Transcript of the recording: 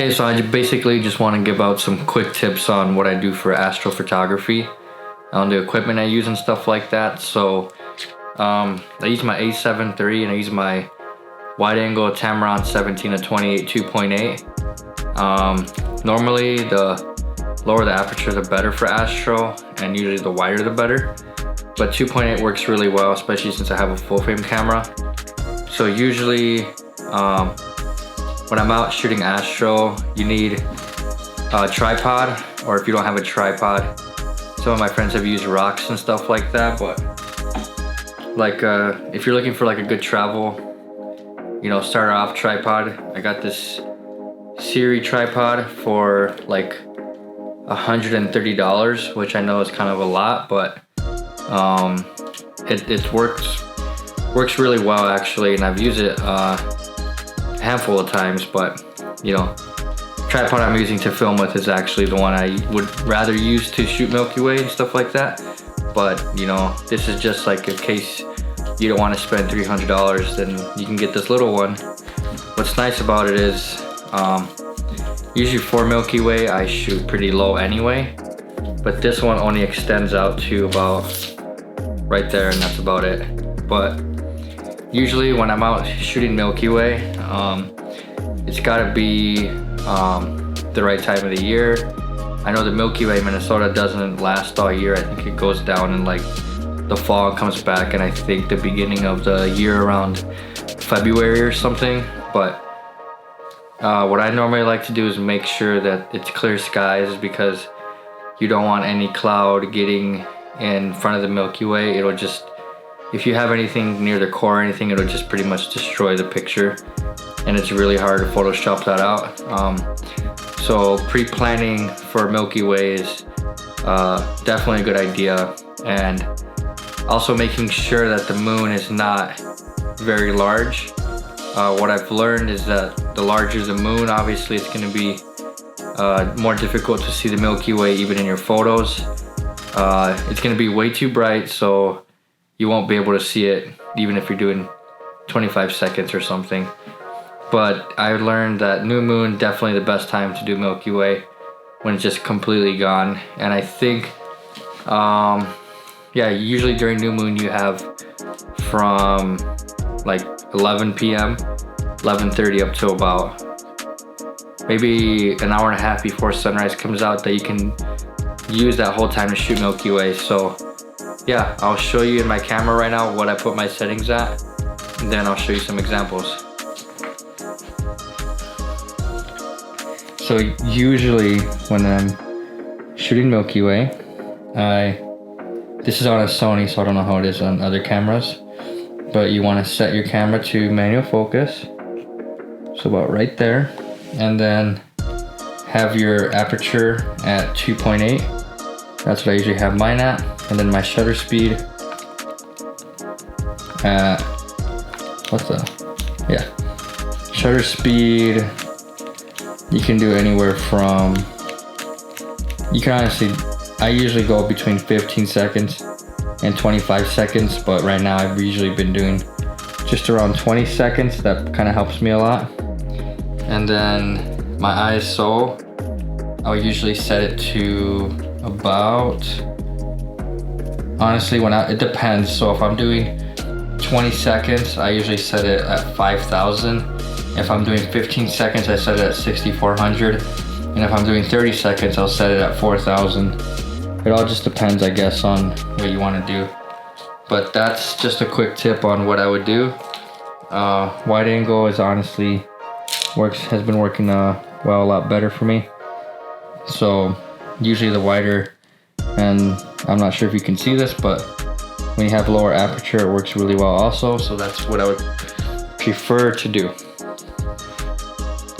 Okay, so I basically just want to give out some quick tips on what I do for astrophotography, on the equipment I use and stuff like that. So I use my A7 III and I use my wide angle Tamron 17 to 28 2.8. Normally the lower the aperture the better for astro, and usually the wider the better. But 2.8 works really well, especially since I have a full frame camera. So usually when I'm out shooting astro, you need a tripod, or if you don't have a tripod, some of my friends have used rocks and stuff like that. But like if you're looking for like a good travel, start off tripod. I got this Siri tripod for like $130, which I know is kind of a lot, but it works really well actually, and I've used it a handful of times. But tripod I'm using to film with is actually the one I would rather use to shoot Milky Way and stuff like that. But this is just like in case you don't want to spend $300, then you can get this little one. What's nice about it is usually for Milky Way I shoot pretty low anyway, but this one only extends out to about right there, and that's about it. But usually when I'm out shooting Milky Way, it's gotta be the right time of the year. I know the Milky Way in Minnesota doesn't last all year. I think it goes down in like the fall and comes back, and I think the beginning of the year around February or something. But what I normally like to do is make sure that it's clear skies, because you don't want any cloud getting in front of the Milky Way. It'll just, if you have anything near the core or anything, it'll just pretty much destroy the picture, and it's really hard to Photoshop that out. So pre-planning for Milky Way is definitely a good idea, and also making sure that the moon is not very large. What I've learned is that the larger the moon, obviously it's going to be more difficult to see the Milky Way even in your photos. It's going to be way too bright, so you won't be able to see it even if you're doing 25 seconds or something. But I learned that new moon, definitely the best time to do Milky Way, when it's just completely gone. And I think usually during new moon you have from like 11 p.m. 11:30 up to about maybe an hour and a half before sunrise comes out, that you can use that whole time to shoot Milky Way. So yeah, I'll show you in my camera right now what I put my settings at, and then I'll show you some examples. So usually when I'm shooting Milky Way, this is on a Sony, so I don't know how it is on other cameras, but you want to set your camera to manual focus, so about right there, and then have your aperture at 2.8. That's what I usually have mine at, and then my shutter speed at shutter speed. You can do anywhere from, I usually go between 15 seconds and 25 seconds, but right now I've usually been doing just around 20 seconds. That kind of helps me a lot. And then my ISO, I'll usually set it to about, honestly, it depends. So if I'm doing 20 seconds, I usually set it at 5,000. If I'm doing 15 seconds, I set it at 6,400. And if I'm doing 30 seconds, I'll set it at 4,000. It all just depends, I guess, on what you want to do. But that's just a quick tip on what I would do. Wide angle is honestly has been working a lot better for me. So usually the wider, and I'm not sure if you can see this, but when you have lower aperture, it works really well also. So that's what I would prefer to do.